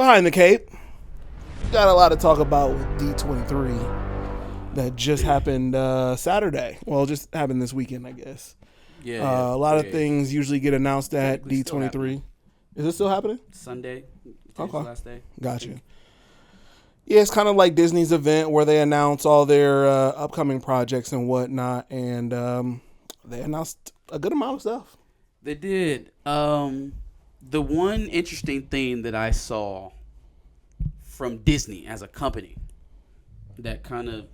Behind the Cape. Got a lot to talk about with D23 that just happened Saturday. Well, just happened this weekend, I guess. Yeah, a lot of things usually get announced at D23. Is it still happening? Sunday. Okay. Last day. Gotcha. Yeah, it's kind of like Disney's event where they announce all their upcoming projects and whatnot, and they announced a good amount of stuff. They did. The one interesting thing that I saw from Disney as a company that kind of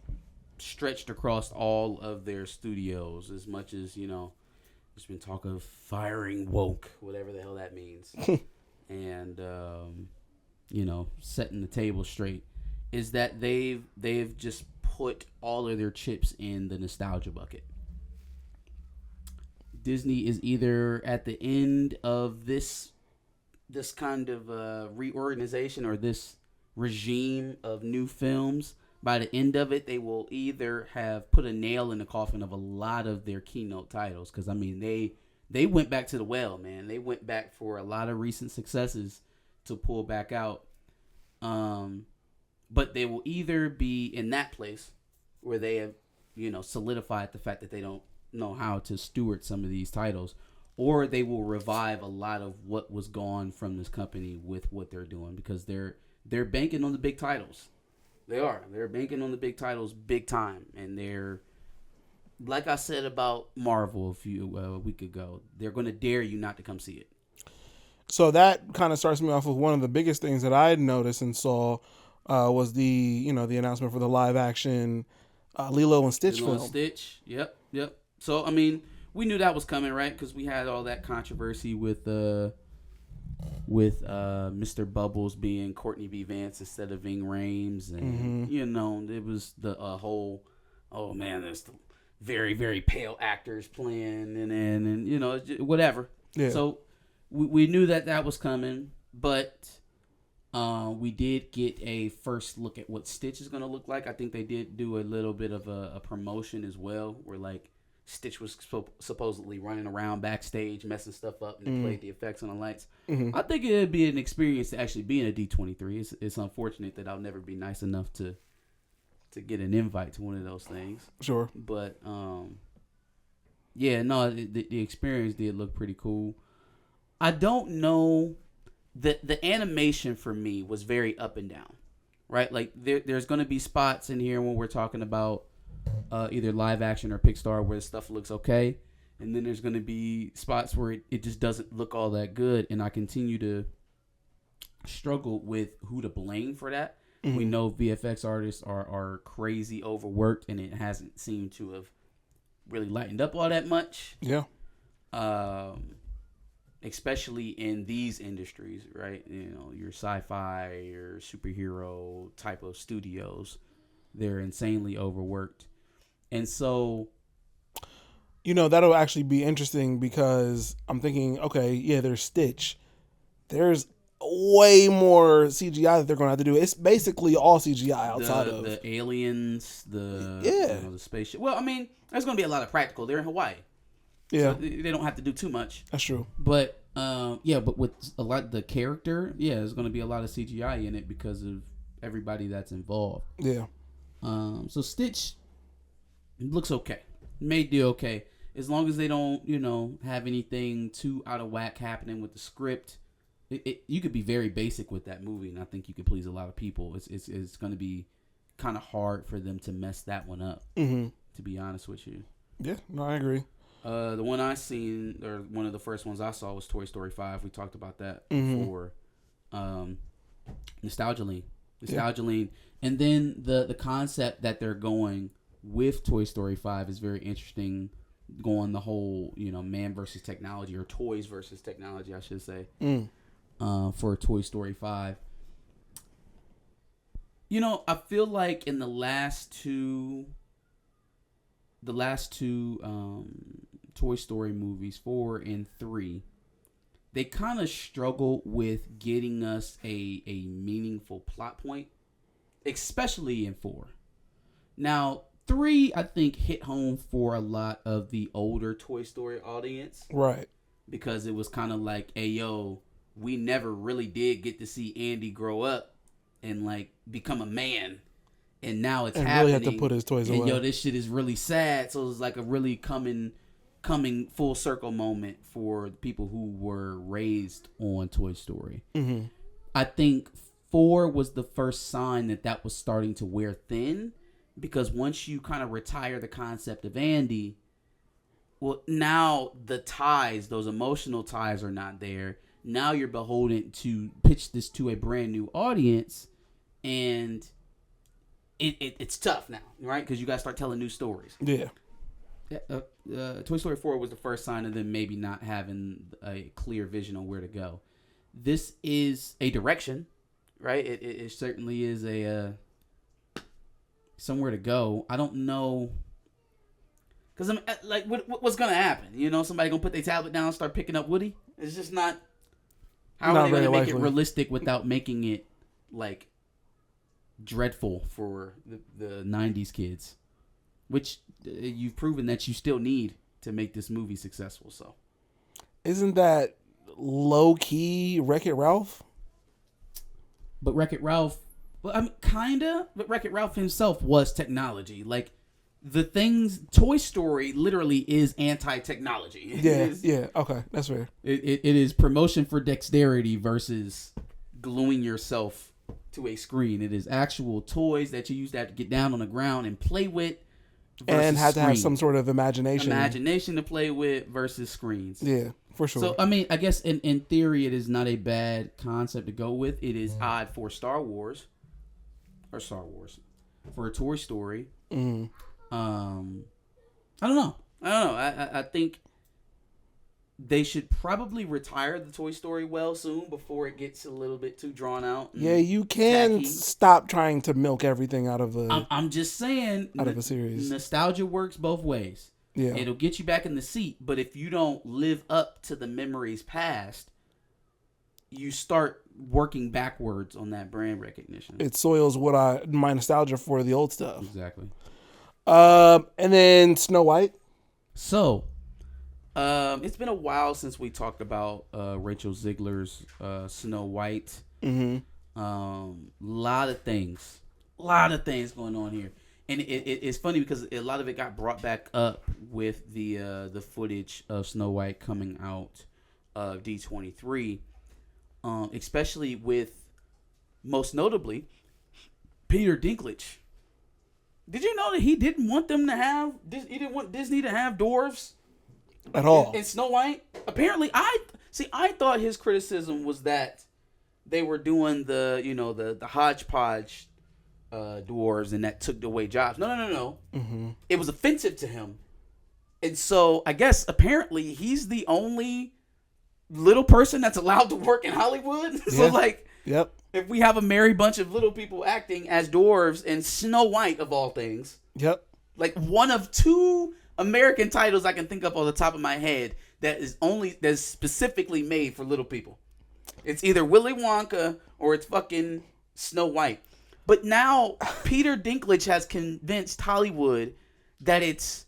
stretched across all of their studios, as much as, there's been talk of firing woke, whatever the hell that means, and setting the table straight, is that they've just put all of their chips in the nostalgia bucket. Disney is either at the end of this kind of reorganization or this regime of new films. By the end of it, they will either have put a nail in the coffin of a lot of their keynote titles. Because, I mean, they went back to the well, man. They went back for a lot of recent successes to pull back out. But they will either be in that place where they have, solidified the fact that they don't know how to steward some of these titles, or they will revive a lot of what was gone from this company with what they're doing, because they're banking on the big titles. They're banking on the big titles big time, and they're, like I said about Marvel a week ago, they're going to dare you not to come see it. So that kind of starts me off with one of the biggest things that I noticed and saw was the announcement for the live action Lilo and Stitch film. Stitch, yep. So, I mean, we knew that was coming, right? Because we had all that controversy with Mr. Bubbles being Courtney B. Vance instead of Ving Rhames. And, it was the whole, oh, man, there's the very, very pale actors playing and whatever. Yeah. So, we knew that was coming, but we did get a first look at what Stitch is going to look like. I think they did do a little bit of a promotion as well, where, like, Stitch was supposedly running around backstage, messing stuff up, and they played the effects on the lights. Mm-hmm. I think it'd be an experience to actually be in a D23. It's unfortunate that I'll never be nice enough to get an invite to one of those things. Sure. But, the experience did look pretty cool. I don't know. The animation for me was very up and down, right? Like, there's going to be spots in here when we're talking about either live action or Pixar where stuff looks okay, and then there's going to be spots where it just doesn't look all that good, and I continue to struggle with who to blame for that. Mm-hmm. We know VFX artists are crazy overworked, and it hasn't seemed to have really lightened up all that much. Yeah. Especially in these industries, right? Your sci-fi, your superhero type of studios, they're insanely overworked. And so, that'll actually be interesting, because I'm thinking, okay, yeah, there's Stitch. There's way more CGI that they're going to have to do. It's basically all CGI outside of the aliens, the spaceship. Well, I mean, there's going to be a lot of practical. They're in Hawaii. Yeah. So they don't have to do too much. That's true. But, but with a lot of the character, there's going to be a lot of CGI in it because of everybody that's involved. Yeah. So Stitch looks okay. May do okay. As long as they don't, have anything too out of whack happening with the script. You could be very basic with that movie, and I think you could please a lot of people. It's going to be kind of hard for them to mess that one up, to be honest with you. Yeah, no, I agree. The one I seen, or one of the first ones I saw, was Toy Story 5. We talked about that before. Nostalgia Lean. And then the concept that they're going with Toy Story 5 is very interesting, going the whole, man versus technology, or toys versus technology, I should say, for Toy Story 5. I feel like in the last two Toy Story movies, 4 and 3, they kind of struggle with getting us a meaningful plot point, especially in 4. Now, 3, I think, hit home for a lot of the older Toy Story audience. Right. Because it was kind of like, hey, yo, we never really did get to see Andy grow up and like become a man. And now it's happening. Really have to put his toys away. Yo, this shit is really sad. So it's like a really coming full circle moment for people who were raised on Toy Story. Mm-hmm. I think 4 was the first sign that was starting to wear thin, because once you kind of retire the concept of Andy, well, now the ties, those emotional ties, are not there. Now you're beholden to pitch this to a brand new audience, and it's tough now, right? Because you got to start telling new stories. Yeah. Toy Story 4 was the first sign of them maybe not having a clear vision on where to go. This is a direction, right? It certainly is a somewhere to go. I don't know, because I'm like, what's gonna happen? You know, somebody gonna put their tablet down and start picking up Woody? It's just not. How are they gonna make it realistic without making it like dreadful for the 90s kids, which you've proven that you still need to make this movie successful. So isn't that low-key Wreck-It Ralph? But Wreck-It Ralph, well, I mean, kinda, but Wreck-It Ralph himself was technology. Like, the things, Toy Story literally is anti-technology. Yeah, okay, that's fair. It is promotion for dexterity versus gluing yourself to a screen. It is actual toys that you use to get down on the ground and play with, and had to have some sort of imagination to play with versus screens. Yeah, for sure. So I mean, I guess in theory, it is not a bad concept to go with. It is odd for Star Wars for a Toy Story. Mm-hmm. I don't know. I think they should probably retire the Toy Story well soon before it gets a little bit too drawn out. Yeah, you can stop trying to milk everything out of a. I'm just saying, out of a series. Nostalgia works both ways. Yeah, it'll get you back in the seat, but if you don't live up to the memories past, you start working backwards on that brand recognition. It soils my nostalgia for the old stuff. Exactly. And then Snow White. So, it's been a while since we talked about Rachel Ziegler's Snow White. Mm-hmm. Lot of things going on here, and it's funny because a lot of it got brought back up with the footage of Snow White coming out of D23, especially with, most notably, Peter Dinklage. Did you know that he didn't want them to have? He didn't want Disney to have dwarves at all in Snow White. Apparently, I thought his criticism was that they were doing the hodgepodge dwarves, and that took away jobs. No. Mm-hmm. It was offensive to him, and so I guess apparently he's the only little person that's allowed to work in Hollywood. Yeah. So like, yep. If we have a merry bunch of little people acting as dwarves in Snow White, of all things. Yep. Like one of 2 American titles I can think of on the top of my head that's specifically made for little people. It's either Willy Wonka or it's fucking Snow White. But now Peter Dinklage has convinced Hollywood that it's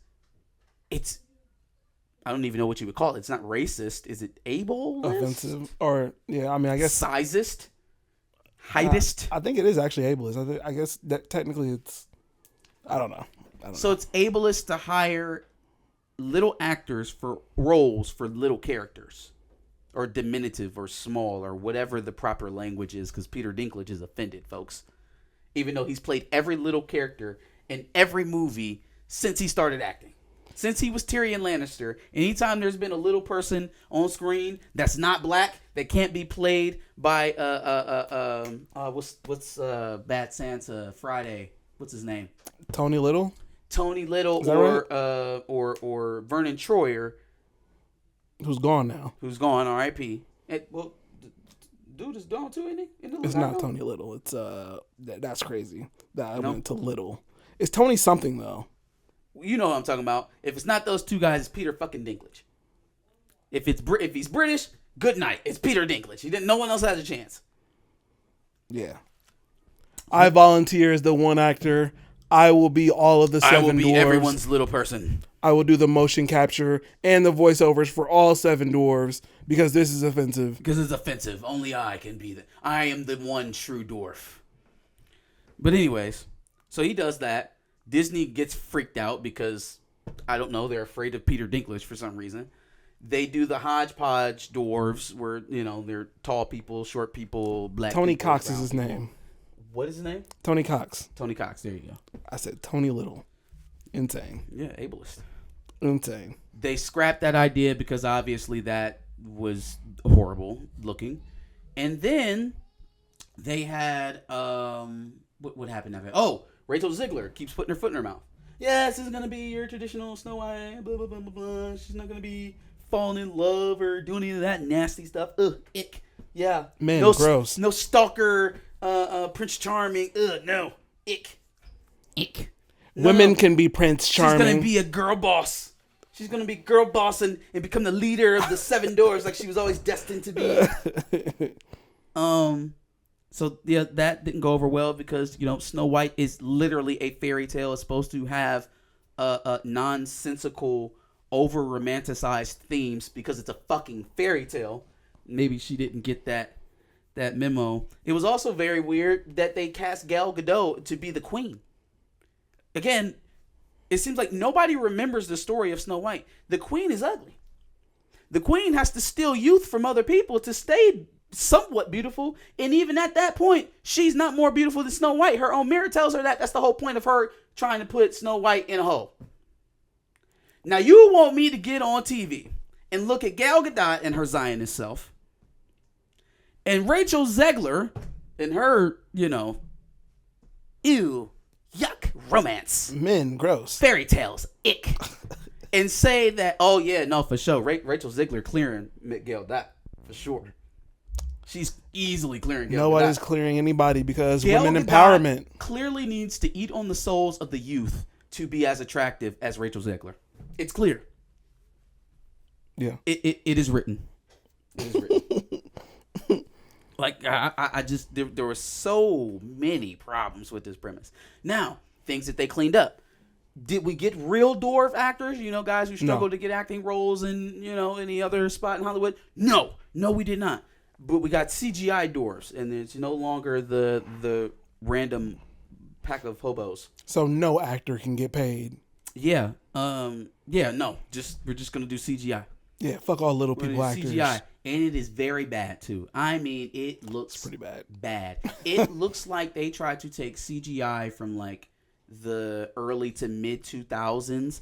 I don't even know what you would call it. It's not racist. Is it ableist? Offensive? Or, yeah, I mean, I guess. Sizist? Heightist? I think it is actually ableist. I guess that technically it's. I don't know. So it's ableist to hire little actors for roles for little characters, or diminutive or small or whatever the proper language is, because Peter Dinklage is offended, folks. Even though he's played every little character in every movie since he started acting. Since he was Tyrion Lannister, anytime there's been a little person on screen that's not black, that can't be played by what's Bad Santa Friday? What's his name? Tony Little, or Vernon Troyer, who's gone now. Who's gone? R.I.P. Well, dude is gone too, isn't he? It's not Tony Little. It's that's crazy. That I went to Little. It's Tony something though. You know what I'm talking about. If it's not those 2 guys, it's Peter fucking Dinklage. If he's British, good night. It's Peter Dinklage. No one else has a chance. Yeah. I volunteer as the one actor. I will be all of the 7 dwarves. I will be everyone's little person. I will do the motion capture and the voiceovers for all 7 dwarves because this is offensive. Because it's offensive. Only I can be I am the one true dwarf. But anyways, so he does that. Disney gets freaked out because, I don't know, they're afraid of Peter Dinklage for some reason. They do the hodgepodge dwarves where, they're tall people, short people, black Tony people. Cox is his name. What is his name? Tony Cox. Tony Cox. There you go. I said Tony Little. Insane. Yeah, ableist. Insane. They scrapped that idea because obviously that was horrible looking. And then they had, what happened after that? Oh, Rachel Ziegler keeps putting her foot in her mouth. Yes, this is going to be your traditional Snow White, blah, blah, blah, blah, blah. She's not going to be falling in love or doing any of that nasty stuff. Ugh, ick. Yeah. Man, gross. No stalker, Prince Charming. Ugh, no. Ick. Ick. Women can be Prince Charming. She's going to be a girl boss. She's going to be girl boss and become the leader of the 7 doors like she was always destined to be. So, yeah, that didn't go over well because, Snow White is literally a fairy tale. It's supposed to have nonsensical, over-romanticized themes because it's a fucking fairy tale. Maybe she didn't get that memo. It was also very weird that they cast Gal Gadot to be the queen. Again, it seems like nobody remembers the story of Snow White. The queen is ugly. The queen has to steal youth from other people to stay somewhat beautiful, and even at that point, she's not more beautiful than Snow White. Her own mirror tells her that. That's the whole point of her trying to put Snow White in a hole. Now, you want me to get on TV and look at Gal Gadot and her Zionist self, and Rachel Zegler and her, ew, yuck, romance. Men, gross. Fairy tales, ick. And say that, oh yeah, no, for sure. Rachel Zegler clearing Gal Gadot, for sure. She's easily clearing Gal Gadot. Nobody's clearing anybody because Gal women Gadot empowerment. Clearly needs to eat on the souls of the youth to be as attractive as Rachel Zegler. It's clear. Yeah. It is written. It is written. Like, I just, there were so many problems with this premise. Now, things that they cleaned up. Did we get real dwarf actors? Guys who struggle to get acting roles in, any other spot in Hollywood? No, we did not. But we got CGI dwarves, and it's no longer the random pack of hobos. So no actor can get paid. Yeah. No. We're just gonna do CGI. Yeah. Fuck all little people actors. CGI, and it is very bad too. I mean, it looks pretty bad. Bad. It looks like they tried to take CGI from like the early to mid 2000s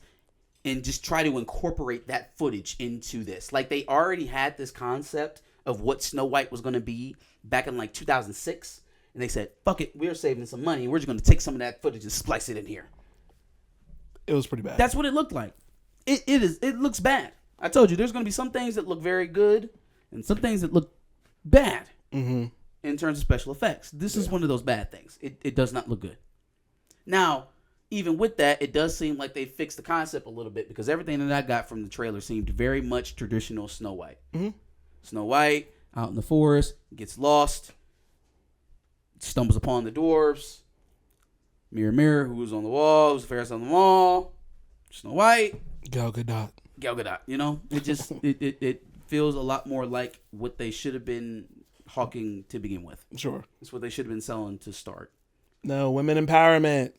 and just try to incorporate that footage into this. Like they already had this concept of what Snow White was going to be back in like 2006. And they said, fuck it, we're saving some money. We're just going to take some of that footage and splice it in here. It was pretty bad. That's what it looked like. It looks bad. I told you, there's going to be some things that look very good and some things that look bad in terms of special effects. This is one of those bad things. It does not look good. Now, even with that, it does seem like they fixed the concept a little bit because everything that I got from the trailer seemed very much traditional Snow White. Mm-hmm. Snow White out in the forest, gets lost, stumbles upon the dwarves. Mirror, mirror, who's on the wall? Who's the fairest on the wall? Snow White. Gal Gadot. It just it feels a lot more like what they should have been hawking to begin with. Sure. It's what they should have been selling to start. No, women empowerment.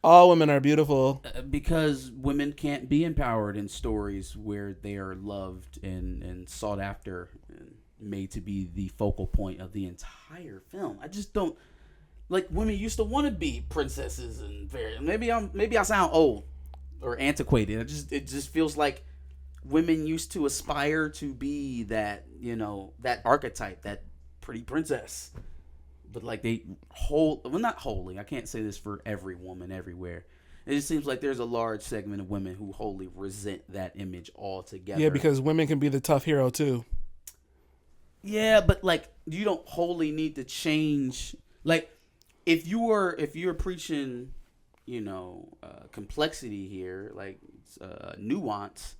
All women are beautiful. Because women can't be empowered in stories where they are loved and sought after and made to be the focal point of the entire film. I just don't like women used to want to be princesses and fairies. Maybe I sound old or antiquated. It just feels like women used to aspire to be that, that archetype, that pretty princess. But like not wholly. I can't say this for every woman everywhere. It just seems like there's a large segment of women who wholly resent that image altogether. Yeah, because women can be the tough hero too. Yeah, but like you don't wholly need to change. Like if you're preaching, complexity here, like nuance,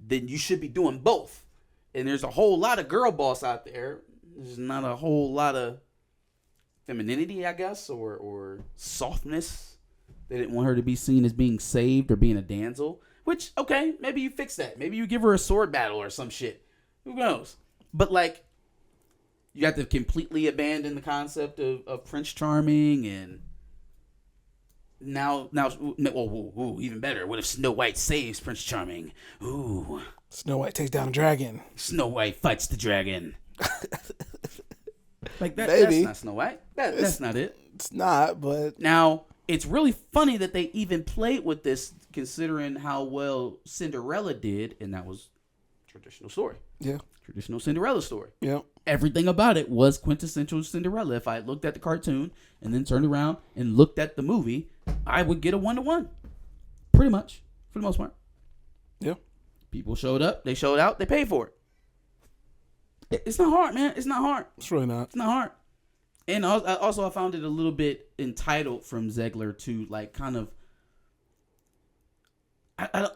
then you should be doing both. And there's a whole lot of girl boss out there. There's not a whole lot of femininity, I guess, or softness They didn't want her to be seen as being saved or being a damsel. Which, okay, maybe you fix that. Maybe you give her a sword battle or some shit. Who knows? But like, you have to completely abandon the concept of Prince Charming, and now, ooh, even better. What if Snow White saves Prince Charming? Ooh, Snow White takes down a dragon. Snow White fights the dragon. Like that. Maybe. That's not Snow White. That's not it. It's not, but Now, it's really funny that they even played with this, considering how well Cinderella did, and that was traditional story. yeah, Traditional Cinderella story. yeah. Everything about it was quintessential Cinderella. If I looked at the cartoon and then turned around and looked at the movie, I would get a 1-to-1. Pretty much, for the most part. Yeah. People showed up, they showed out, they paid for it. It's not hard, man. It's not hard. It's really not. It's not hard. And also, I found it a little bit entitled from Zegler to like kind of. I don't.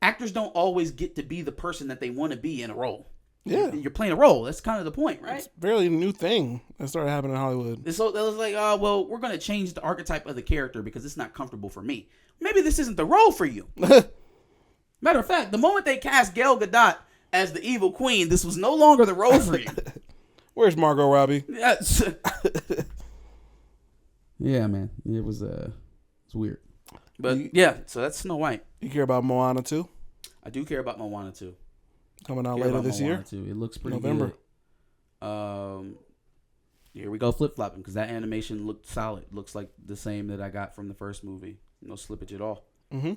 Actors don't always get to be the person that they want to be in a role. Yeah. You're playing a role. That's kind of the point, right? It's a fairly new thing that started happening in Hollywood. So that was like, oh, well, we're going to change the archetype of the character because it's not comfortable for me. Maybe this isn't the role for you. Matter of fact, the moment they cast Gal Gadot as the evil queen, this was no longer the role for you. Where's Margot Robbie? Yes. Yeah, man. It was it's weird. But yeah, so that's Snow White. You care about Moana 2? I do care about Moana too. Coming out later this year? Too. It looks pretty November. good. Here we go flip flopping because that animation looked solid. Looks like the same that I got from the first movie. No slippage at all. Mm-hmm.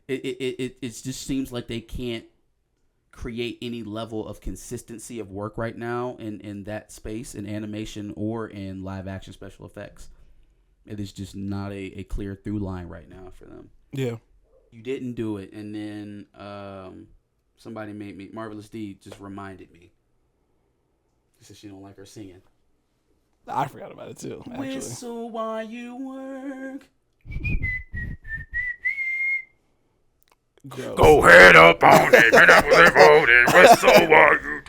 It just seems like they can't create any level of consistency of work right now in that space, in animation or in live action special effects. It is just not a clear through line right now for them. Yeah. You didn't do it, and then somebody made me, Marvelous D just reminded me. She said she don't like her singing. I forgot about it too, actually. Whistle while you work. Gross. Go head up on it, get up with it, whistle while you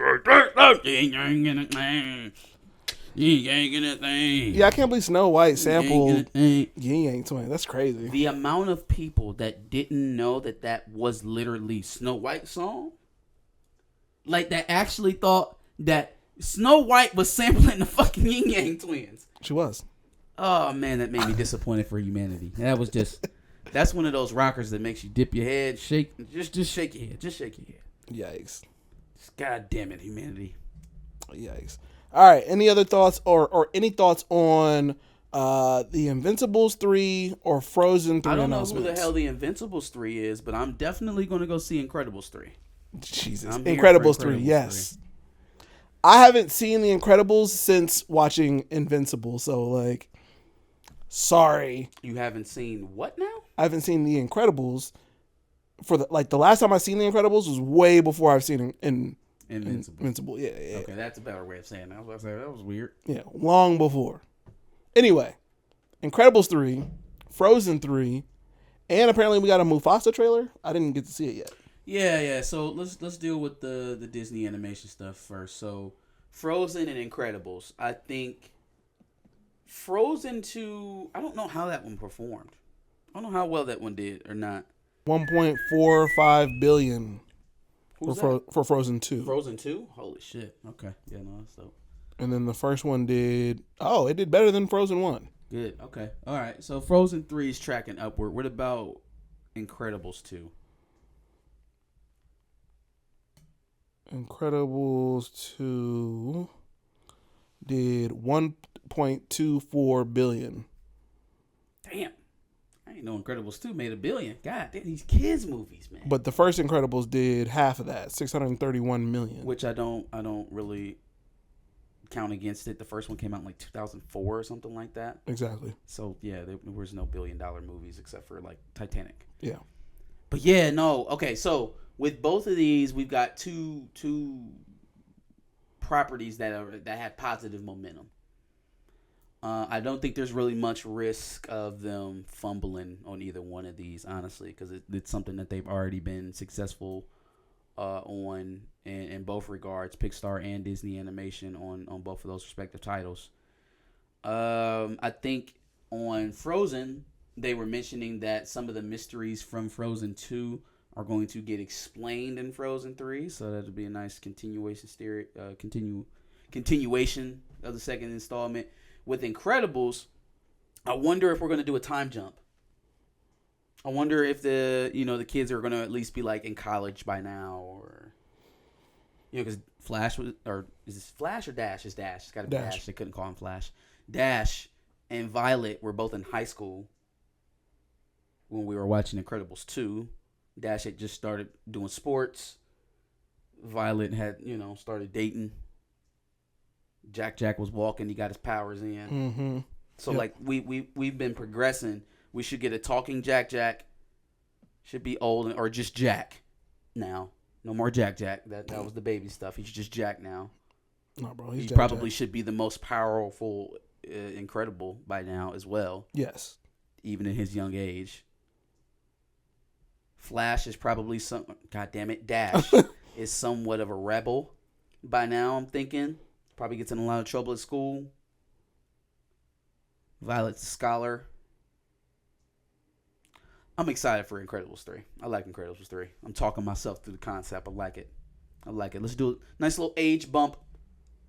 Yeah, I can't believe Snow White sampled Yin Yang Twin. That's crazy. The amount of people that didn't know that was literally Snow White's song, like that actually thought that Snow White was sampling the fucking Yin Yang Twins. She was. Oh man, that made me disappointed for humanity. That was just, that's one of those rockers that makes you dip your head, shake, just shake your head, just shake your head. Yikes. God damn it, humanity. Yikes. All right. Any other thoughts or any thoughts on the Invincibles 3 or Frozen 3 I don't announcements? know who the hell the Invincibles 3 is, but I'm definitely going to go see Incredibles 3. Jesus. I'm here Incredibles for 3, Incredibles yes. I haven't seen the Incredibles since watching Invincible, so like, sorry. You haven't seen what now? I haven't seen the Incredibles for the last time I seen the Incredibles was way before I've seen Invincible. Yeah. Okay, that's a better way of saying that. I was about to say, that was weird. Yeah, long before. Anyway, Incredibles 3, Frozen 3, and apparently we got a Mufasa trailer. I didn't get to see it yet. Yeah. So let's deal with the Disney animation stuff first. So Frozen and Incredibles. I think Frozen 2, I don't know how that one performed. I don't know how well that one did or not. 1.45 billion for Frozen 2. Frozen 2? Holy shit. Okay. Yeah, no, that's dope. And then the first one did better than Frozen 1. Good. Okay. All right. So Frozen 3 is tracking upward. What about Incredibles 2? Incredibles 2 did 1.24 billion. Damn. I ain't know Incredibles 2 made $1 billion. God damn, these kids movies, man. But the first Incredibles did half of that, 631 million. Which I don't really count against it. The first one came out in like 2004 or something like that. Exactly. So yeah, there was no $1 billion movies except for like Titanic. Yeah. But yeah, no. Okay, so with both of these, we've got two properties that have positive momentum. I don't think there's really much risk of them fumbling on either one of these, honestly, because it's something that they've already been successful on in both regards, Pixar and Disney Animation on both of those respective titles. I think on Frozen, they were mentioning that some of the mysteries from Frozen 2 are going to get explained in Frozen 3, so that'll be a nice continuation of the second installment. With Incredibles, I wonder if we're going to do a time jump. I wonder if the kids are going to at least be like in college by now, or because Flash was, or is this Flash or Dash? It's Dash. It's got to be Dash. They couldn't call him Flash. Dash and Violet were both in high school when we were watching Incredibles 2. Dash had just started doing sports. Violet had, started dating. Jack was walking. He got his powers in. Mm-hmm. So, we've been progressing. We should get a talking Jack. Should be old, or just Jack now. No more Jack. That was the baby stuff. He's just Jack now. No, bro. He probably should be the most powerful Incredible by now as well. Yes. Even in his young age. Flash is probably Dash is somewhat of a rebel by now, I'm thinking. Probably gets in a lot of trouble at school. Violet's a scholar. I'm excited for Incredibles 3. I like Incredibles 3. I'm talking myself through the concept. I like it. Let's do a nice little age bump.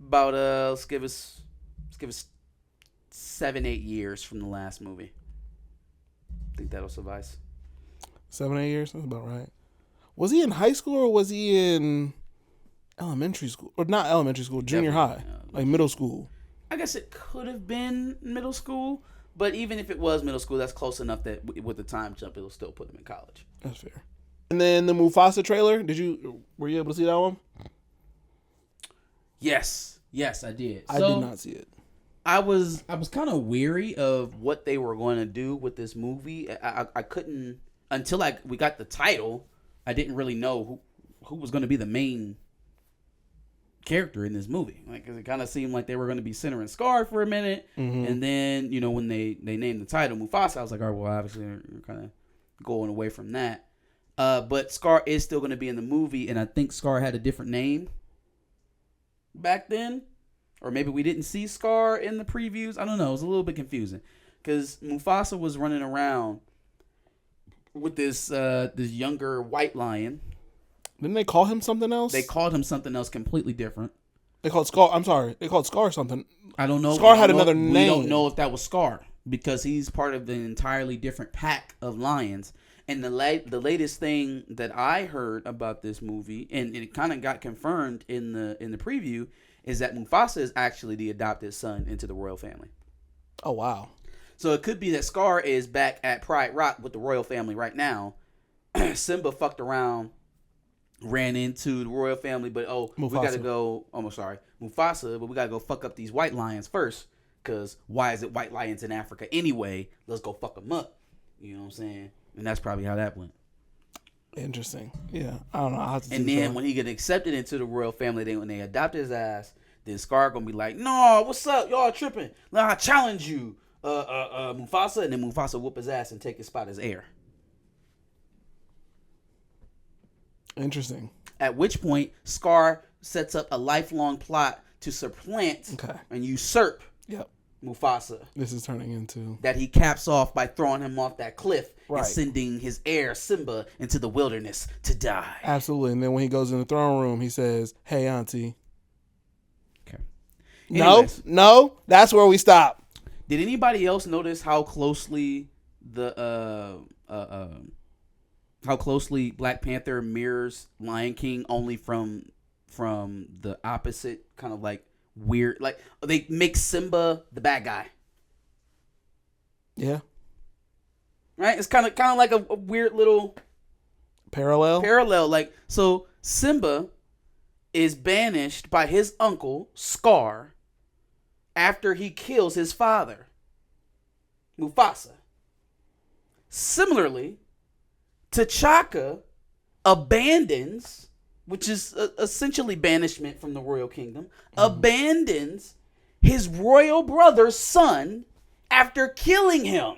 About let's give us 7-8 years from the last movie. I think that'll suffice. 7-8 years? That's about right. Was he in high school or was he in elementary school? Or not elementary school, junior high. Like middle school. I guess it could have been middle school, but even if it was middle school, that's close enough that with the time jump, it'll still put him in college. That's fair. And then the Mufasa trailer, were you able to see that one? Yes, I did. I did not see it. I was kind of weary of what they were going to do with this movie. I couldn't until we got the title. I didn't really know who was going to be the main character in this movie. Cause it kind of seemed like they were going to be centering Scar for a minute, and then when they named the title Mufasa, I was like, all right, well, obviously they're kind of going away from that. But Scar is still going to be in the movie, and I think Scar had a different name back then. Or maybe we didn't see Scar in the previews. I don't know. It was a little bit confusing. Because Mufasa was running around with this younger white lion. Didn't they call him something else? They called him something else completely different. They called Scar. I'm sorry. They called Scar something. I don't know. Scar had another name. We don't know if that was Scar. Because he's part of an entirely different pack of lions. And the latest thing that I heard about this movie, and it kind of got confirmed in the preview, is that Mufasa is actually the adopted son into the royal family. Oh, wow. So it could be that Scar is back at Pride Rock with the royal family right now. Simba fucked around, ran into the royal family, but Mufasa. We got to go, Mufasa, but we got to go fuck up these white lions first, because why is it white lions in Africa anyway? Let's go fuck them up. You know what I'm saying? And that's probably how that went. Interesting. Yeah. I don't know. I'll have to and then when he get accepted into the royal family, when they adopt his ass, then Scar gonna be like, no, what's up? Y'all tripping. Now I challenge you, Mufasa. And then Mufasa whoop his ass and take his spot as heir. Interesting. At which point, Scar sets up a lifelong plot to supplant and usurp Mufasa. This is turning into... That he caps off by throwing him off that cliff and sending his heir, Simba, into the wilderness to die. Absolutely. And then when he goes in the throne room, he says, hey, auntie. Okay. No, that's where we stop. Did anybody else notice how closely how closely Black Panther mirrors Lion King, only from the opposite kind of like weird, like they make Simba the bad guy. Yeah. Right? It's kind of like a weird little parallel. Like, so Simba is banished by his uncle Scar after he kills his father, Mufasa. Similarly, T'Chaka abandons, which is essentially banishment from the royal kingdom, abandons his royal brother's son after killing him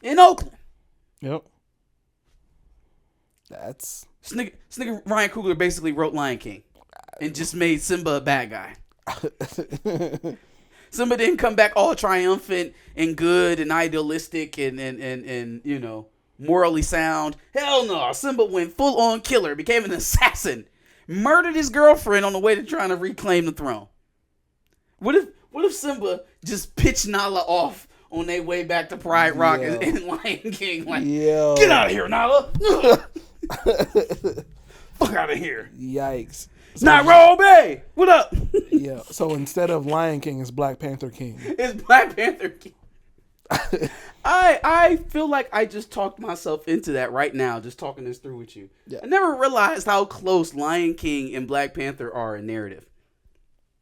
in Oakland. Yep. That's... This nigga Ryan Coogler basically wrote Lion King and just made Simba a bad guy. Simba didn't come back all triumphant and good and idealistic and you know, morally sound. Hell no. Simba went full on killer, became an assassin, murdered his girlfriend on the way to trying to reclaim the throne. What if Simba just pitched Nala off on their way back to Pride Rock and Lion King? Like, get out of here, Nala. Fuck out of here. Yikes. So, Nairobi, what up? Yeah. So instead of Lion King, it's Black Panther King. It's Black Panther King. I feel like I just talked myself into that right now, just talking this through with you. Yeah. I never realized how close Lion King and Black Panther are in narrative.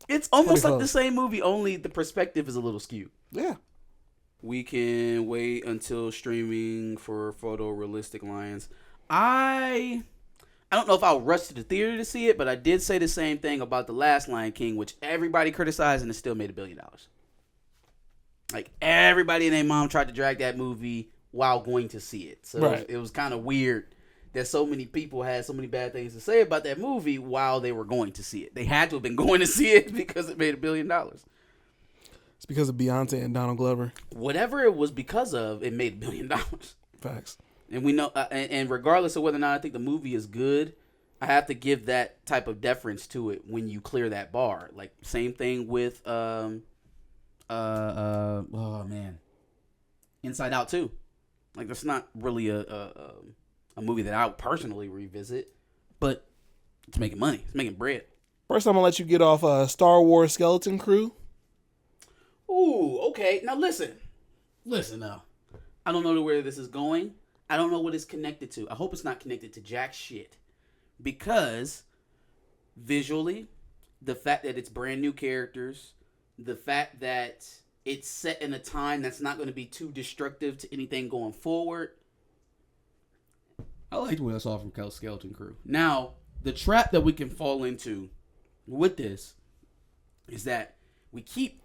It's almost like the same movie, only the perspective is a little skewed. Yeah. We can wait until streaming for photorealistic lions. I don't know if I'll rush to the theater to see it, but I did say the same thing about the last Lion King, which everybody criticized, and it still made $1 billion. Like, everybody and their mom tried to drag that movie while going to see it. So it was kind of weird that so many people had so many bad things to say about that movie while they were going to see it. They had to have been going to see it because it made $1 billion. It's because of Beyonce and Donald Glover. Whatever it was because of, it made $1 billion. Facts. And we know, and regardless of whether or not I think the movie is good, I have to give that type of deference to it when you clear that bar. Like, same thing with, oh man, Inside Out 2. Like, that's not really a movie that I would personally revisit, but it's making money. It's making bread. First, I'm gonna let you get off Star Wars Skeleton Crew. Ooh, okay. Now listen now. I don't know where this is going. I don't know what it's connected to. I hope it's not connected to jack shit. Because visually, the fact that it's brand new characters, the fact that it's set in a time that's not going to be too destructive to anything going forward. I liked what I saw from Skeleton Crew. Now, the trap that we can fall into with this is that we keep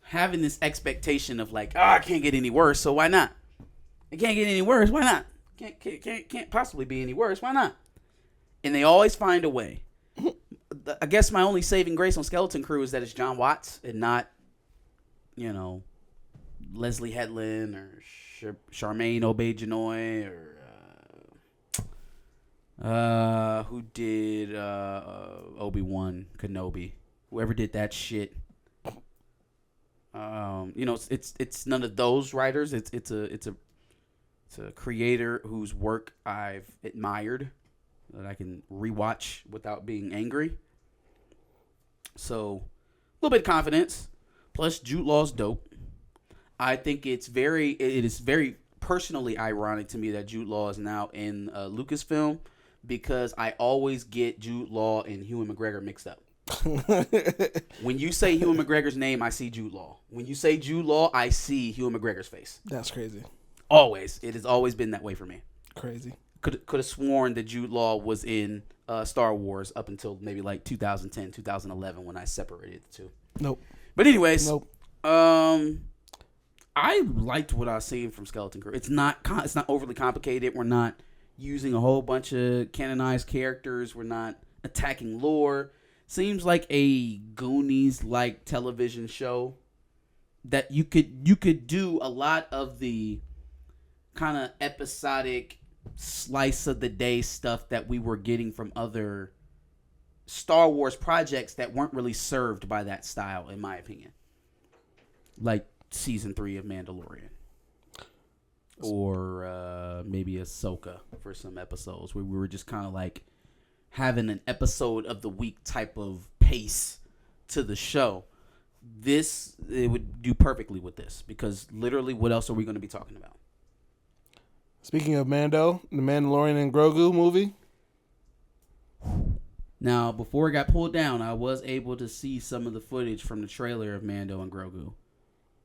having this expectation of like, I can't get any worse, so why not? It can't get any worse. Why not? Can't possibly be any worse. Why not? And they always find a way. I guess my only saving grace on Skeleton Crew is that it's John Watts and not, you know, Leslie Headland or Charmaine Obaid-Chinoy or who did Obi-Wan Kenobi. Whoever did that shit. You know, it's none of those writers. It's a creator whose work I've admired that I can rewatch without being angry. So, a little bit of confidence. Plus, Jude Law's dope. I think it is very personally ironic to me that Jude Law is now in Lucasfilm because I always get Jude Law and Ewan McGregor mixed up. When you say Ewan McGregor's name, I see Jude Law. When you say Jude Law, I see Ewan McGregor's face. That's crazy. Always. It has always been that way for me. Crazy. Could have sworn that Jude Law was in Star Wars up until maybe like 2010, 2011 when I separated the two. Nope. But anyways, nope. I liked what I was seeing from Skeleton Crew. It's not overly complicated. We're not using a whole bunch of canonized characters. We're not attacking lore. Seems like a Goonies-like television show that you could do a lot of the kind of episodic slice of the day stuff that we were getting from other Star Wars projects that weren't really served by that style, in my opinion. Like season 3 of Mandalorian. Or maybe Ahsoka for some episodes where we were just kind of like having an episode of the week type of pace to the show. It would do perfectly with this because literally what else are we going to be talking about? Speaking of Mando, the Mandalorian and Grogu movie. Now, before it got pulled down, I was able to see some of the footage from the trailer of Mando and Grogu.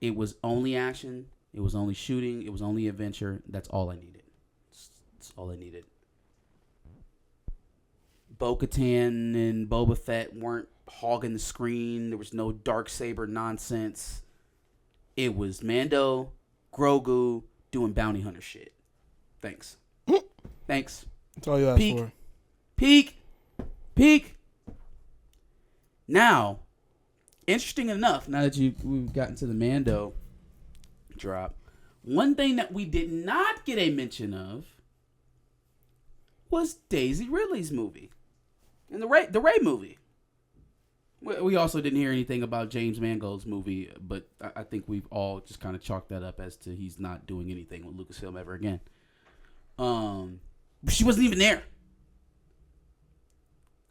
It was only action. It was only shooting. It was only adventure. That's all I needed. That's all I needed. Bo-Katan and Boba Fett weren't hogging the screen. There was no Darksaber nonsense. It was Mando, Grogu doing bounty hunter shit. Thanks. Thanks. That's all you asked for. Peak. Now, interesting enough, now that we've gotten to the Mando drop, one thing that we did not get a mention of was Daisy Ridley's movie and the Ray movie. We also didn't hear anything about James Mangold's movie, but I think we've all just kind of chalked that up as to he's not doing anything with Lucasfilm ever again. She wasn't even there.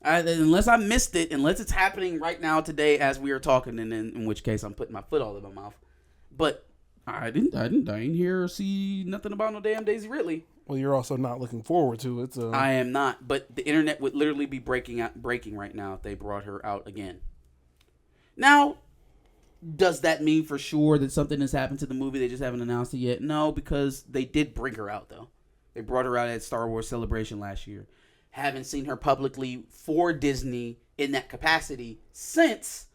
Unless I missed it, unless it's happening right now today as we are talking, and in which case I'm putting my foot all in my mouth. But I didn't hear or see nothing about no damn Daisy Ridley. Well, you're also not looking forward to it. So. I am not, but the internet would literally be breaking right now if they brought her out again. Now, does that mean for sure that something has happened to the movie? They just haven't announced it yet? No, because they did bring her out, though. They brought her out at Star Wars Celebration last year. Haven't seen her publicly for Disney in that capacity since,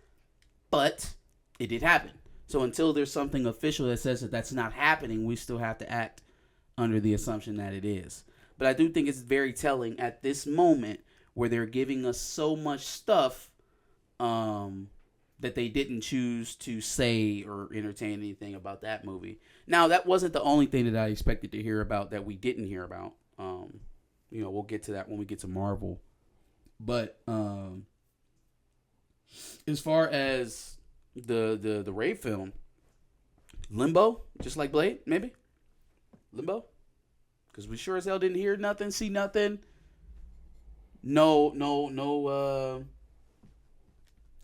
but it did happen. So until there's something official that says that that's not happening, we still have to act under the assumption that it is. But I do think it's very telling at this moment where they're giving us so much stuff that they didn't choose to say or entertain anything about that movie. Now, that wasn't the only thing that I expected to hear about that we didn't hear about. We'll get to that when we get to Marvel. But as far as the Ray film, Limbo, just like Blade, maybe? Limbo? Because we sure as hell didn't hear nothing, see nothing. No,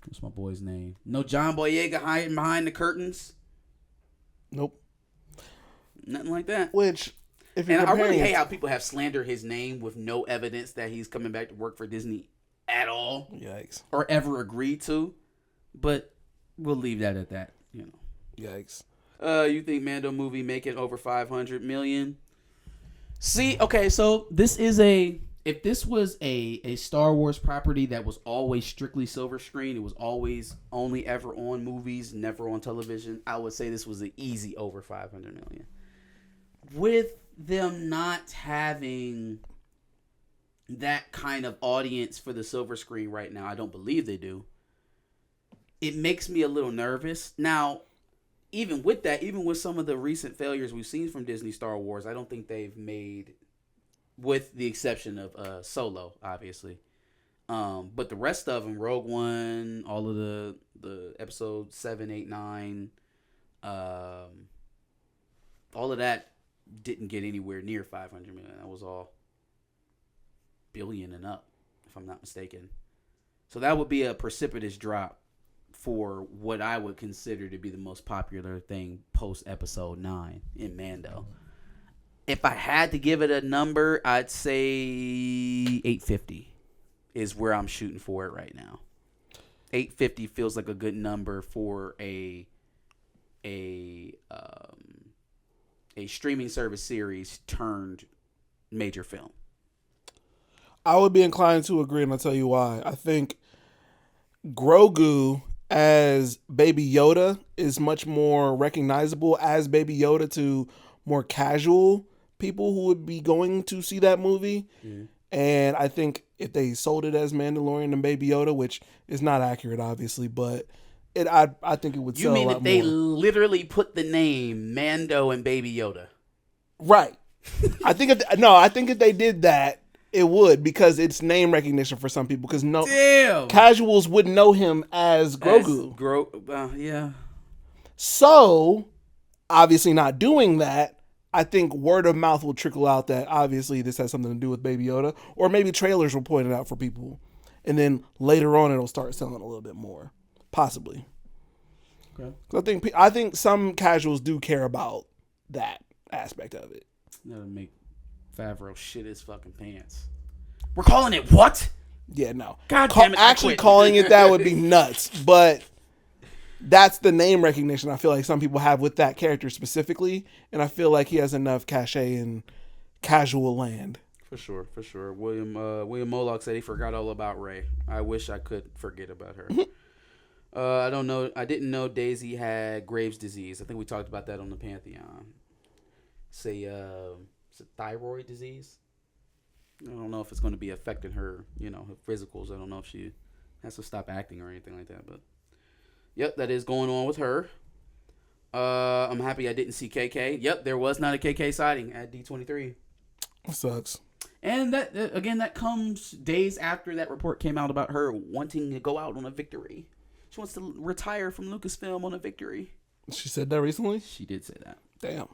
what's my boy's name? No John Boyega hiding behind the curtains. Nope. Nothing like that. Which, if you're I really hate how people have slandered his name with no evidence that he's coming back to work for Disney at all. Yikes. Or ever agreed to. But we'll leave that at that, Yikes. You think Mando movie make it over 500 million? See, okay, so if this was a Star Wars property that was always strictly silver screen, it was always only ever on movies, never on television, I would say this was an easy over 500 million. With them not having that kind of audience for the silver screen right now, I don't believe they do. It makes me a little nervous. Now, even with that, even with some of the recent failures we've seen from Disney Star Wars, I don't think they've made, with the exception of Solo, obviously. But the rest of them, Rogue One, all of the episodes 7, 8, 9, all of that didn't get anywhere near 500 million. That was all billion and up, if I'm not mistaken. So that would be a precipitous drop for what I would consider to be the most popular thing post episode 9 in Mando. If I had to give it a number, I'd say 850 is where I'm shooting for it right now. 850 feels like a good number for a streaming service series turned major film. I would be inclined to agree, and I'll tell you why. I think Grogu as Baby Yoda is much more recognizable as Baby Yoda to more casual people who would be going to see that movie. Mm. And I think if they sold it as Mandalorian and Baby Yoda, which is not accurate, obviously, but I think it would sell a lot more. You mean if they literally put the name Mando and Baby Yoda? Right. I think if they did that, it would, because it's name recognition for some people. Because casuals wouldn't know him as Grogu. Yeah. So, obviously not doing that, I think word of mouth will trickle out that obviously this has something to do with Baby Yoda. Or maybe trailers will point it out for people. And then later on it'll start selling a little bit more. Possibly. Okay. I think some casuals do care about that aspect of it. That'll make Favreau shit his fucking pants. We're calling it what? Yeah, no. God damn it. Actually calling it that would be nuts. But that's the name recognition I feel like some people have with that character specifically. And I feel like he has enough cachet in casual land. For sure. William Moloch said he forgot all about Rey. I wish I could forget about her. I don't know. I didn't know Daisy had Graves' disease. I think we talked about that on the Pantheon. Say, it's a thyroid disease. I don't know if it's going to be affecting her, her physicals. I don't know if she has to stop acting or anything like that. But Yep, that is going on with her. I'm happy I didn't see KK. Yep, there was not a KK sighting at D23. Sucks. And that again, that comes days after that report came out about her wanting to go out on a victory. She wants to retire from Lucasfilm on a victory. She said that recently? She did say that. Damn.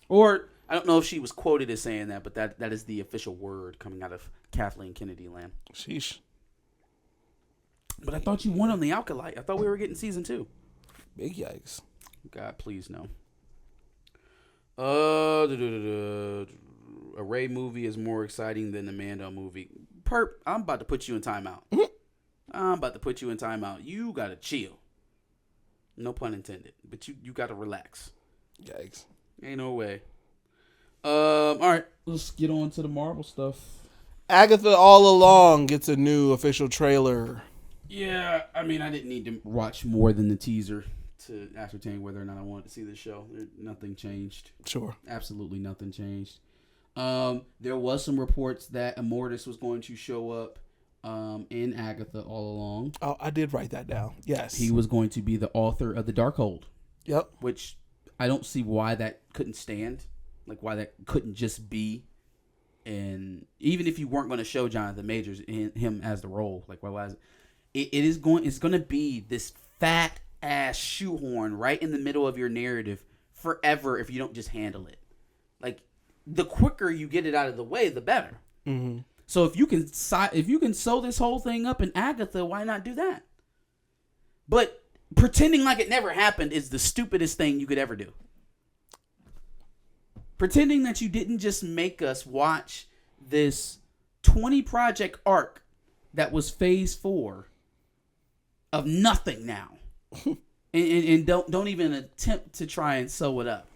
Or I don't know if she was quoted as saying that, but that is the official word coming out of Kathleen Kennedy land. Sheesh. But I thought you won on the Alkalite. I thought we were getting season 2. Big yikes. God, please no. A Ray movie is more exciting than the Mando movie. Perp, I'm about to put you in timeout. I'm about to put you in timeout. You gotta chill. No pun intended. But you gotta relax. Yikes. Ain't no way. All right, let's get on to the Marvel stuff. Agatha All Along gets a new official trailer. Yeah, I mean, I didn't need to watch more than the teaser to ascertain whether or not I wanted to see this show. Nothing changed. Sure. Absolutely nothing changed. There was some reports that Immortus was going to show up in Agatha All Along. Oh, I did write that down. Yes. He was going to be the author of the Darkhold. Yep. Which I don't see why that couldn't stand. Like, why that couldn't just be. And even if you weren't going to show Jonathan Majors in him as the role, like, why was it? It's going to be this fat ass shoehorn right in the middle of your narrative forever if you don't just handle it. Like, the quicker you get it out of the way, the better. Mm-hmm. So if you can sew this whole thing up in Agatha, why not do that? But pretending like it never happened is the stupidest thing you could ever do. Pretending that you didn't just make us watch this 20 project arc that was phase 4 of nothing now. and don't even attempt to try and sew it up.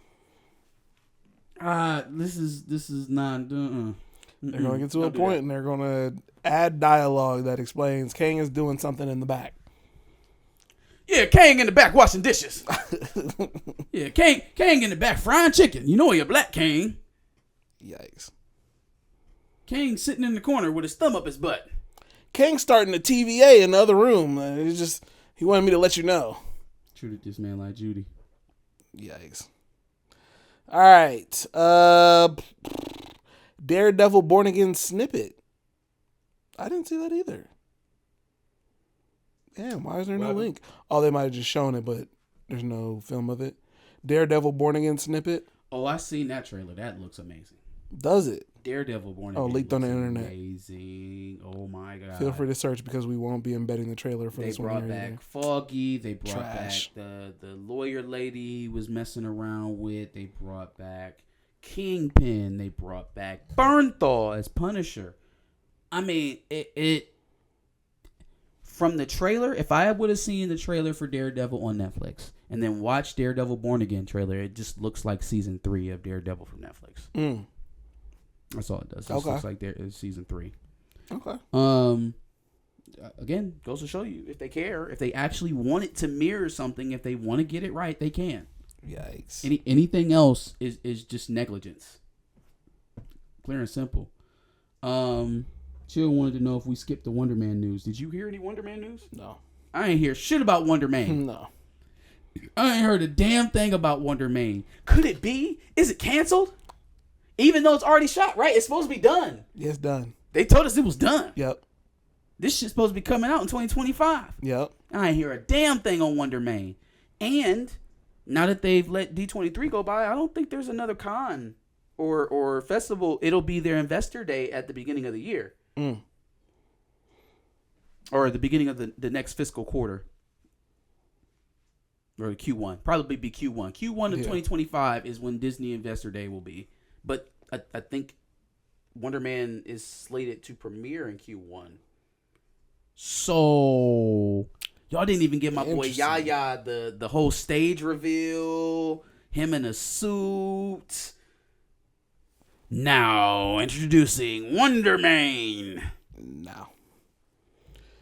This is not. They're going to get to a point and they're going to add dialogue that explains Kang is doing something in the back. Yeah, Kang in the back washing dishes. Yeah, Kang in the back frying chicken. You know you're black, Kang. Yikes. Kang sitting in the corner with his thumb up his butt. Kang starting a TVA in the other room. He wanted me to let you know. Treated this man like Judy. Yikes. All right. Daredevil Born Again snippet. I didn't see that either. Damn, why is there no link? Oh, they might have just shown it, but there's no film of it. Daredevil Born Again snippet. Oh, I seen that trailer. That looks amazing. Does it? Daredevil Born Again. Oh, leaked on the internet. Amazing. Oh my god. Feel free to search because we won't be embedding the trailer for this one. They brought back Foggy. They brought Trash. back the lawyer lady he was messing around with. They brought back Kingpin. They brought back Bernthal as Punisher. I mean, it from the trailer, if I would have seen the trailer for Daredevil on Netflix and then watched Daredevil Born Again trailer, it just looks like season 3 of Daredevil from Netflix. That's all it does. It just looks like there is season 3. Okay. Again, goes to show you if they care, if they actually want it to mirror something, if they want to get it right, they can. Yikes. Anything else is just negligence. Clear and simple. Chill wanted to know if we skipped the Wonder Man news. Did you hear any Wonder Man news? No. I ain't hear shit about Wonder Man. No. I ain't heard a damn thing about Wonder Man. Could it be? Is it canceled? Even though it's already shot, right? It's supposed to be done. Yeah, it's done. They told us it was done. Yep. This shit's supposed to be coming out in 2025. Yep. I ain't hear a damn thing on Wonder Man. And now that they've let D23 go by, I don't think there's another con or festival. It'll be their investor day at the beginning of the year. Or at the beginning of the next fiscal quarter. Or Q1. Probably be Q1. Q1 of 2025 is when Disney Investor Day will be. But I think Wonder Man is slated to premiere in Q1. So y'all didn't even give my boy Yaya the whole stage reveal. Him in a suit. Now introducing Wonder Man. No.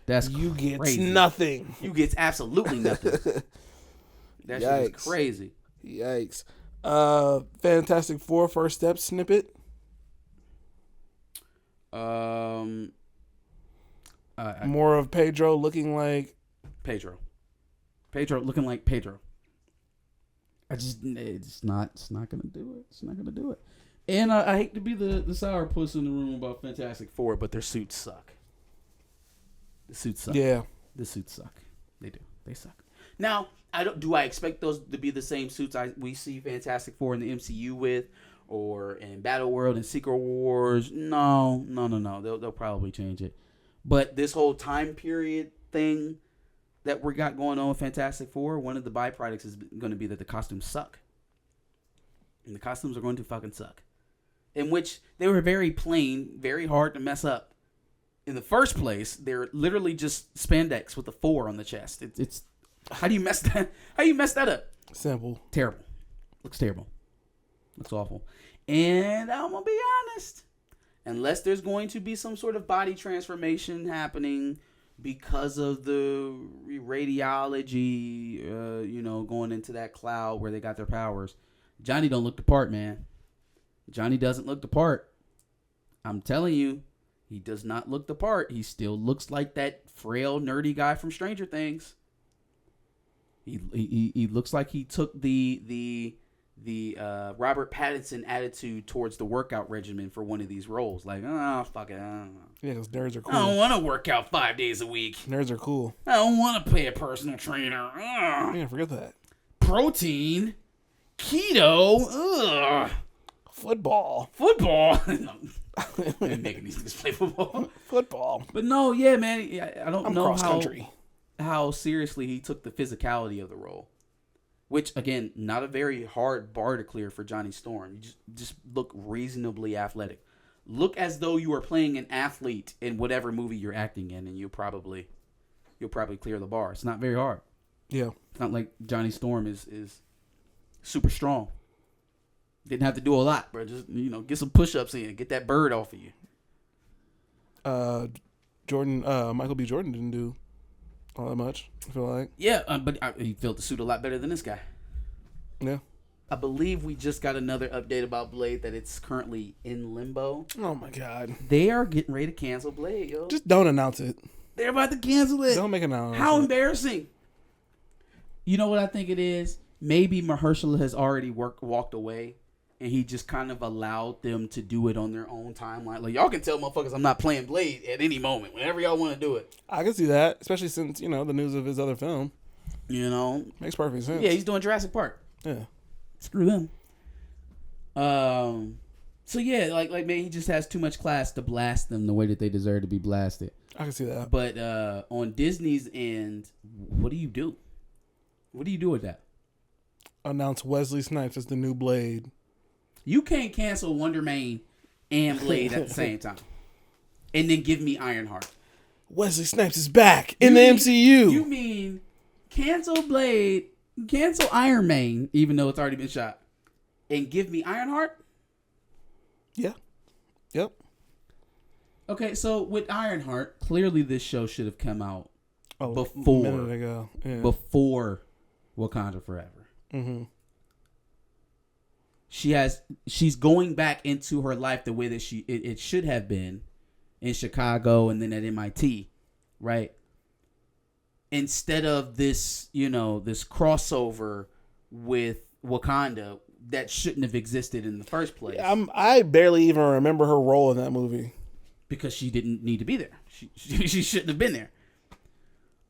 That's you crazy. Get nothing. You get absolutely nothing. That shit is crazy. Yikes. Fantastic Four first step snippet. More of Pedro looking like Pedro. Pedro looking like Pedro. It's not gonna do it. It's not gonna do it. And I hate to be the sourpuss in the room about Fantastic Four, but their suits suck. The suits suck. Yeah. The suits suck. They do. They suck. Now, do I expect those to be the same suits we see Fantastic Four in the MCU with, or in Battle World and Secret Wars? No. They'll probably change it. But this whole time period thing that we got going on with Fantastic Four, one of the byproducts is going to be that the costumes suck. And the costumes are going to fucking suck. In which they were very plain, very hard to mess up. In the first place, they're literally just spandex with a 4 on the chest. It's how do you mess that? How do you mess that up? Simple. Terrible. Looks terrible. Looks awful. And I'm gonna be honest. Unless there's going to be some sort of body transformation happening because of the radiology, going into that cloud where they got their powers, Johnny don't look the part, man. Johnny doesn't look the part. I'm telling you, he does not look the part. He still looks like that frail, nerdy guy from Stranger Things. He looks like he took the Robert Pattinson attitude towards the workout regimen for one of these roles. Like, fuck it. Yeah, because nerds are cool. I don't want to work out 5 days a week. Nerds are cool. I don't want to pay a personal trainer. Yeah, forget that. Protein, keto, Football. I'm making these niggas play football. Football. But no, yeah, man. I don't I'm know cross country. how seriously he took the physicality of the role. Which, again, not a very hard bar to clear for Johnny Storm. You just look reasonably athletic. Look as though you are playing an athlete in whatever movie you're acting in, and you'll probably clear the bar. It's not very hard. Yeah. It's not like Johnny Storm is super strong. Didn't have to do a lot, bro. Just, get some push-ups in. Get that bird off of you. Michael B. Jordan didn't do all that much, I feel like. Yeah, but he filled the suit a lot better than this guy. Yeah. I believe we just got another update about Blade that it's currently in limbo. Oh, my God. They are getting ready to cancel Blade, yo. Just don't announce it. They're about to cancel it. Don't make an announcement. How embarrassing. You know what I think it is? Maybe Mahershala has already walked away, and he just kind of allowed them to do it on their own timeline. Like, y'all can tell motherfuckers I'm not playing Blade at any moment, whenever y'all want to do it. I can see that, especially since, the news of his other film. Makes perfect sense. Yeah, he's doing Jurassic Park. Yeah. Screw them. So yeah, like maybe he just has too much class to blast them the way that they deserve to be blasted. I can see that. But on Disney's end, what do you do? What do you do with that? Announce Wesley Snipes as the new Blade. You can't cancel Wonder Man and Blade at the same time, and then give me Ironheart. Wesley Snipes is back in the MCU. You mean cancel Blade, cancel Iron Man, even though it's already been shot, and give me Ironheart? Yeah. Yep. Okay, so with Ironheart, clearly this show should have come out before. A minute ago. Yeah. Before Wakanda Forever. Mm-hmm. She's going back into her life the way that it should have been in Chicago and then at MIT, right? Instead of this, this crossover with Wakanda that shouldn't have existed in the first place. I barely even remember her role in that movie. Because she didn't need to be there. She shouldn't have been there.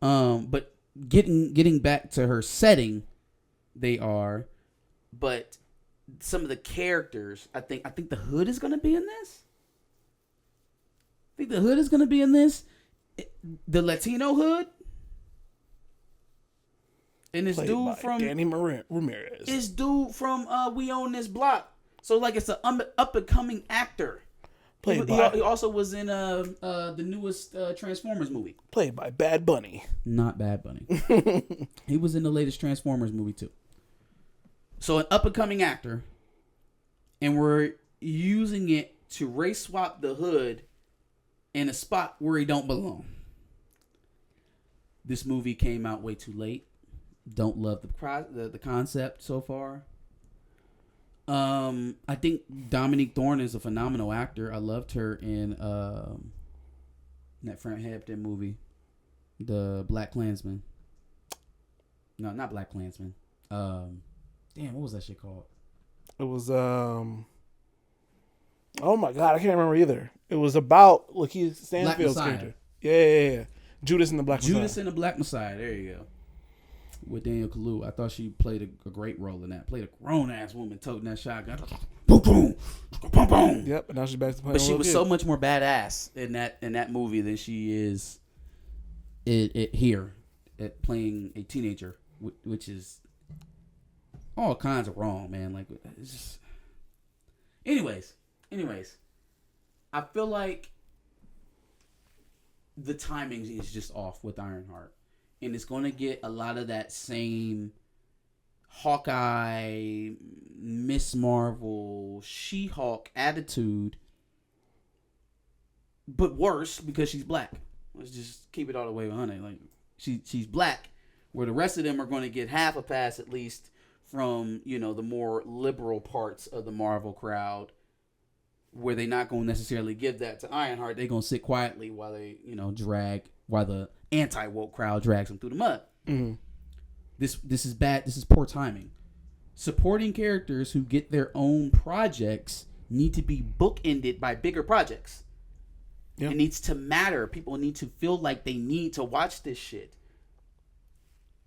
But getting back to her setting, they are. But some of the characters, I think the Hood is going to be in this. The Latino Hood. And this Played dude by from Danny Ramirez. This dude from We Own This Block. So like it's an up and coming actor. He also was in the newest Transformers movie. Played by Bad Bunny. Not Bad Bunny. He was in the latest Transformers movie too. So an up and coming actor, and we're using it to race swap the Hood in a spot where he don't belong. This movie came out way too late. Don't love the concept so far. I think Dominique Thorne is a phenomenal actor. I loved her in that Frank Hampton movie, The Black Klansman. No, not Black Klansman. Damn, what was that shit called? It was oh my god, I can't remember either. It was about Lakeith Stanfield's Messiah. character. Yeah. Judas and the Black Judas Messiah. and the Black Messiah. There you go. With Daniel Kaluuya. I thought she played a great role in that. Played a grown ass woman toting that shotgun. Boom, boom, boom, boom. Yep, and now she's back to playing. But she was so much more badass in that movie than she is here at playing a teenager, which is all kinds of wrong, man. Like, it's just. Anyways, I feel like the timing is just off with Ironheart, and it's going to get a lot of that same Hawkeye, Miss Marvel, She-Hulk attitude, but worse because she's black. Let's just keep it all the way 100. Like, she's black, where the rest of them are going to get half a pass at least from, the more liberal parts of the Marvel crowd, where they're not going to necessarily give that to Ironheart. They're going to sit quietly while they, while the anti-woke crowd drags them through the mud. Mm-hmm. This is bad. This is poor timing. Supporting characters who get their own projects need to be bookended by bigger projects. Yep. It needs to matter. People need to feel like they need to watch this shit.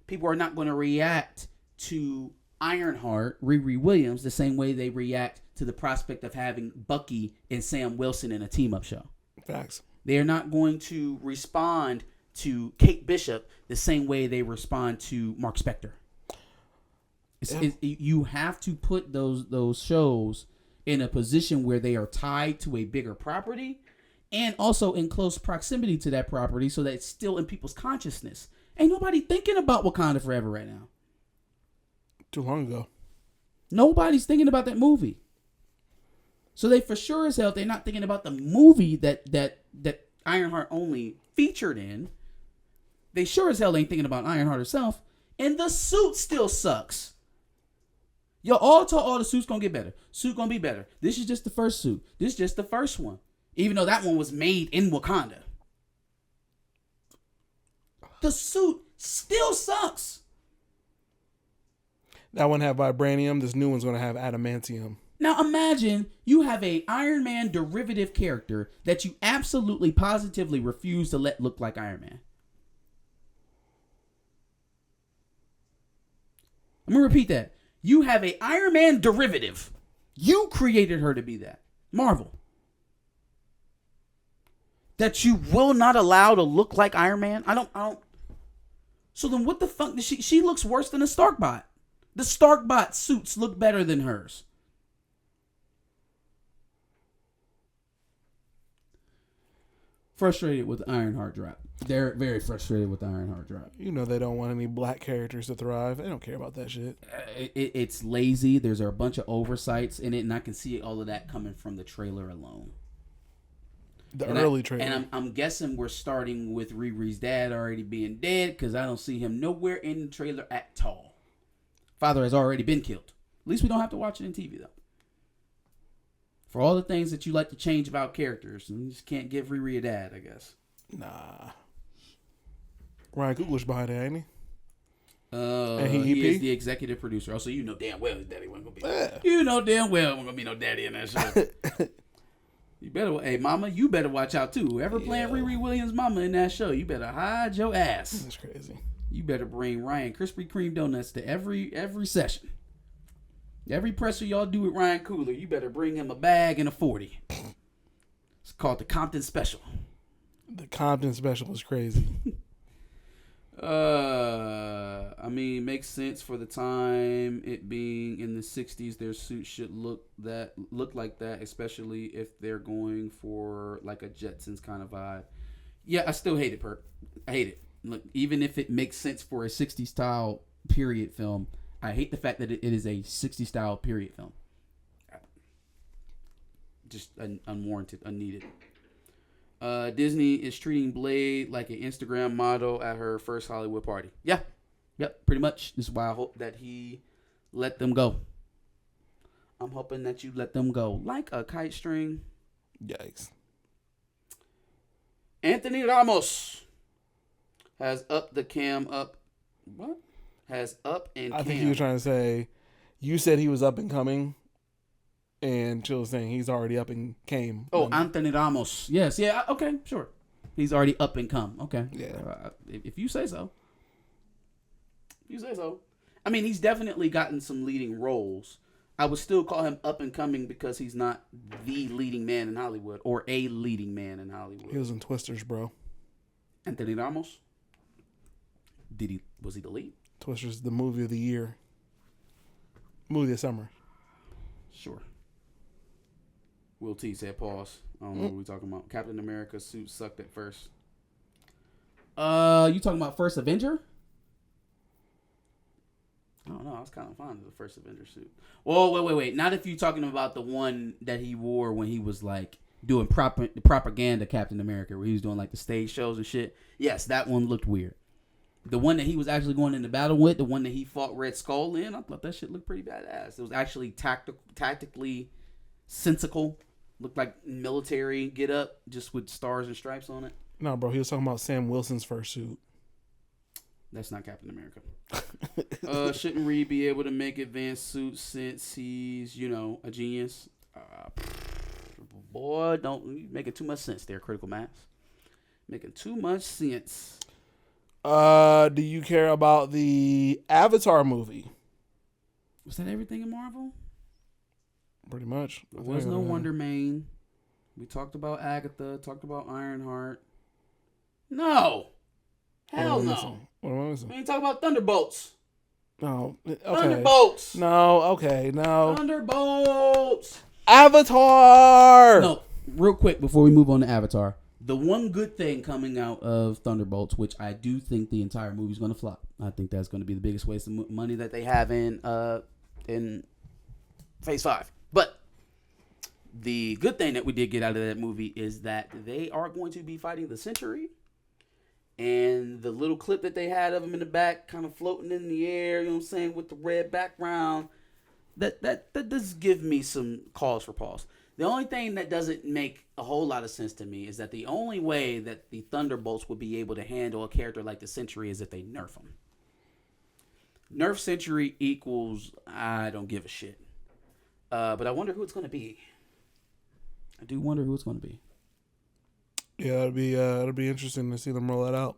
People are not going to react to Ironheart, Riri Williams, the same way they react to the prospect of having Bucky and Sam Wilson in a team-up show. Facts. They are not going to respond to Kate Bishop the same way they respond to Mark Spector. You have to put those shows in a position where they are tied to a bigger property and also in close proximity to that property so that it's still in people's consciousness. Ain't nobody thinking about Wakanda Forever right now. Too long ago. Nobody's thinking about that movie. So they for sure as hell, they're not thinking about the movie that Ironheart only featured in. They sure as hell ain't thinking about Ironheart herself. And the suit still sucks. Yo, all the suits gonna get better. Suit gonna be better. This is just the first suit. This is just the first one. Even though that one was made in Wakanda. The suit still sucks. That one had vibranium. This new one's going to have adamantium. Now imagine you have a Iron Man derivative character that you absolutely positively refuse to let look like Iron Man. I'm going to repeat that. You have a Iron Man derivative. You created her to be that. Marvel. That you will not allow to look like Iron Man? I don't. So then what the fuck? She looks worse than a Stark bot. The Stark bot suits look better than hers. Frustrated with the Ironheart drop. They're very frustrated with the Ironheart drop. You know they don't want any black characters to thrive. They don't care about that shit. It's lazy. There's a bunch of oversights in it, and I can see all of that coming from the trailer alone. The early trailer. And I'm guessing we're starting with Riri's dad already being dead because I don't see him nowhere in the trailer at all. Father has already been killed. At least we don't have to watch it in TV, though. For all the things that you like to change about characters, you just can't give Riri a dad, I guess. Nah. Ryan Coogler's behind it, ain't he? And he is the executive producer. Oh, so you know damn well his daddy wasn't going to be. Yeah. You know damn well wasn't going to be no daddy in that show. You better, hey, mama, you better watch out, too. Whoever playing Riri Williams' mama in that show, you better hide your ass. That's crazy. You better bring Ryan Krispy Kreme donuts to every session. Every presser y'all do with Ryan Coogler, you better bring him a bag and a 40. It's called the Compton Special. The Compton Special is crazy. I mean, makes sense for the time. It being in the 60s, their suits should look like that, especially if they're going for like a Jetsons kind of vibe. Yeah, I still hate it, Perk. I hate it. Look, even if it makes sense for a 60s style period film, I hate the fact that it is a 60s style period film. Just unwarranted, unneeded. Disney is treating Blade like an Instagram model at her first Hollywood party. Yeah. Yep, pretty much. This is why I hope that he let them go. I'm hoping that you let them go. Like a kite string. Yikes. Anthony Ramos has upped the cam up. What? has up and I cam. think he was trying to say, you said he was up and coming, and Chill was saying he's already up and came. Oh, Anthony Ramos. Yes, yeah, okay, sure. He's already up and come. Okay. Yeah. If you say so. You say so. I mean, he's definitely gotten some leading roles. I would still call him up and coming because he's not the leading man in Hollywood or a leading man in Hollywood. He was in Twisters, bro. Anthony Ramos. Was he the lead? Twisters, the movie of the year. Movie of the summer. Sure. Will T said pause. I don't know what we're talking about. Captain America's suit sucked at first. You talking about First Avenger? I don't know. I was kind of fond of the First Avenger suit. Well, wait. Not if you're talking about the one that he wore when he was like doing propaganda Captain America, where he was doing like the stage shows and shit. Yes, that one looked weird. The one that he was actually going into battle with, the one that he fought Red Skull in, I thought that shit looked pretty badass. It was actually tactically sensical. Looked like military get up, just with stars and stripes on it. No, bro, he was talking about Sam Wilson's first suit. That's not Captain America. Shouldn't Reed be able to make advanced suits since he's, a genius? Boy, don't making too much sense there, Critical Mass. Making too much sense. Do you care about the Avatar movie? Was that everything in Marvel? Pretty much. There was no Wonder Man. We talked about Agatha, talked about Ironheart. No. Hell no. What am I missing? We ain't talking about Thunderbolts. No. Okay. Thunderbolts. No. Okay. No. Thunderbolts. Avatar. No. Real quick before we move on to Avatar. The one good thing coming out of Thunderbolts, which I do think the entire movie is going to flop. I think that's going to be the biggest waste of money that they have in Phase 5. But the good thing that we did get out of that movie is that they are going to be fighting the Century. And the little clip that they had of him in the back, kind of floating in the air, you know what I'm saying, with the red background, that does give me some cause for pause. The only thing that doesn't make a whole lot of sense to me is that the only way that the Thunderbolts would be able to handle a character like the Century is if they nerf him. Nerf Century equals I don't give a shit. But I wonder who it's going to be. I do wonder who it's going to be. Yeah, it'll be interesting to see them roll that out.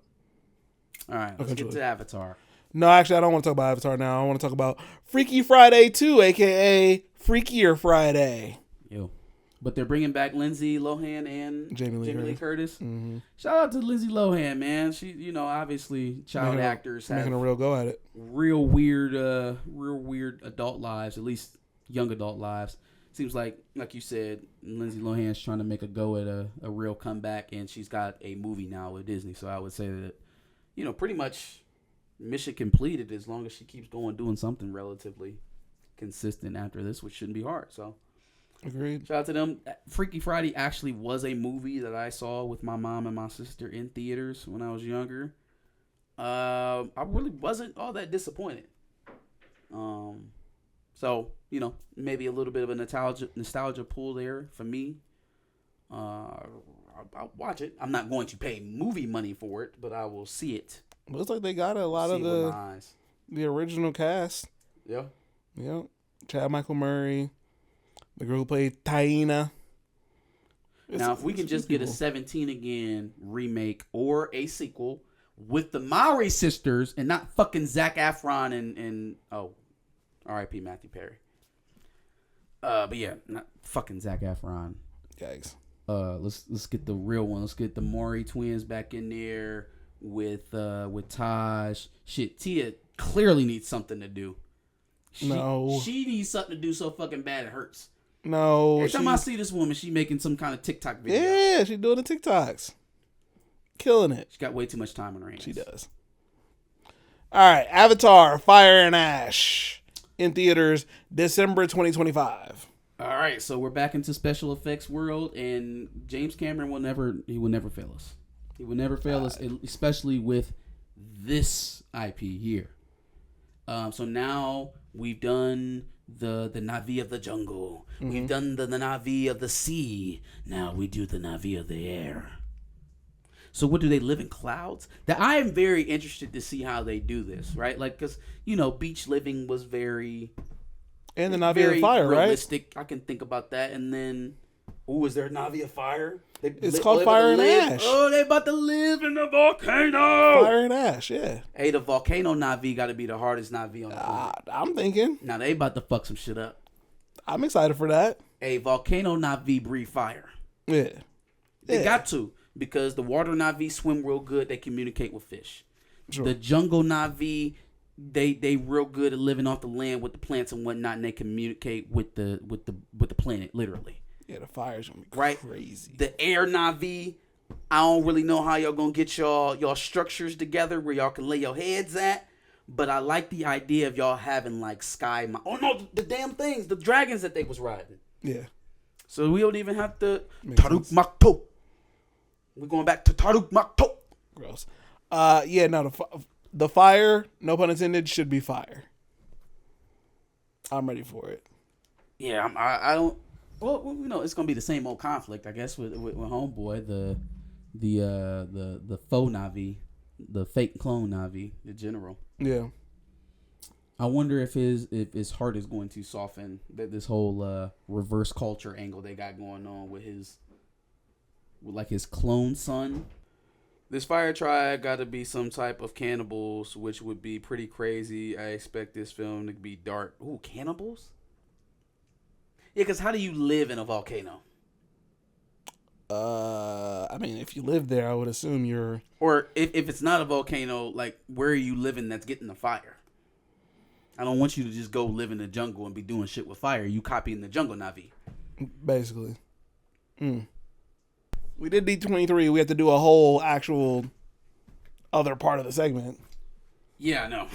All right, let's get to Avatar. No, actually, I don't want to talk about Avatar now. I want to talk about Freaky Friday 2, a.k.a. Freakier Friday. Yo. But they're bringing back Lindsay Lohan and Jamie Lee Curtis. Mm-hmm. Shout out to Lindsay Lohan, man. She, obviously child actors have making a real go at it. Real weird adult lives, at least young adult lives. Seems like you said, Lindsay Lohan's trying to make a go at a real comeback, and she's got a movie now with Disney. So I would say that, pretty much mission completed as long as she keeps doing something relatively consistent after this, which shouldn't be hard. So, agreed. Shout out to them. Freaky Friday actually was a movie that I saw with my mom and my sister in theaters when I was younger. I really wasn't all that disappointed. So, maybe a little bit of a nostalgia pull there for me. I'll watch it. I'm not going to pay movie money for it, but I will see it. Looks like they got a lot of the original cast. Yeah. Yeah. Chad Michael Murray, the girl who played Taina. Now, if we can just get a 17 Again remake or a sequel with the Mowry sisters and not fucking Zac Efron and R.I.P. Matthew Perry. But yeah, not fucking Zac Efron. Yikes. Let's get the real one. Let's get the Maury twins back in there with Taj. Shit, Tia clearly needs something to do. She needs something to do so fucking bad it hurts. No. Every time I see this woman, she making some kind of TikTok video. Yeah, she's doing the TikToks. Killing it. She got way too much time on her hands. She does. All right, Avatar, Fire and Ash. In theaters, December 2025. All right, so we're back into special effects world, and James Cameron will never fail us. He will never fail us, especially with this IP here. So now we've done the Na'vi of the jungle. Mm-hmm. We've done the Na'vi of the sea. Now we do the Na'vi of the air. So what do they live in clouds? That I am very interested to see how they do this, right? Like, because beach living was very And the Navi very of Fire, realistic. I can think about that. And then, is there a Navi of Fire? It's called Fire and Ash. Oh, they about to live in the volcano. right? Fire and Ash, yeah. Hey, the volcano Navi got to be the hardest Navi on the planet. I'm thinking. Now they about to fuck some shit up. I'm excited for that. A volcano Navi breathe fire. Yeah. They got to, because the water Navi swim real good. They communicate with fish. Sure. The jungle Navi, they real good at living off the land with the plants and whatnot, and they communicate with the planet literally. Yeah, the fire's gonna be Right? crazy. The air Navi, I don't really know how y'all gonna get y'all structures together where y'all can lay your heads at, but I like the idea of y'all having like sky. Oh no, the damn things, the dragons that they was riding. Yeah. So we don't even have to Makes Taruk sense. Makto. We're going back to Taruk Makto. Gross. Yeah, no, the fire, no pun intended, should be fire. I'm ready for it. Yeah, I don't. Well, it's gonna be the same old conflict, I guess, with Homeboy, the faux Navi, the fake clone Navi, the general. Yeah. I wonder if his heart is going to soften this whole reverse culture angle they got going on with his clone son. This fire tribe got to be some type of cannibals, which would be pretty crazy. I expect this film to be dark. Ooh, cannibals? Yeah, because how do you live in a volcano? I mean, if you live there, I would assume you're. Or if it's not a volcano, like, where are you living that's getting the fire? I don't want you to just go live in the jungle and be doing shit with fire. You copying the jungle Navi. Basically. We did D23. We have to do a whole actual other part of the segment. Yeah, I know.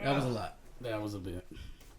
That was a lot. That was a bit.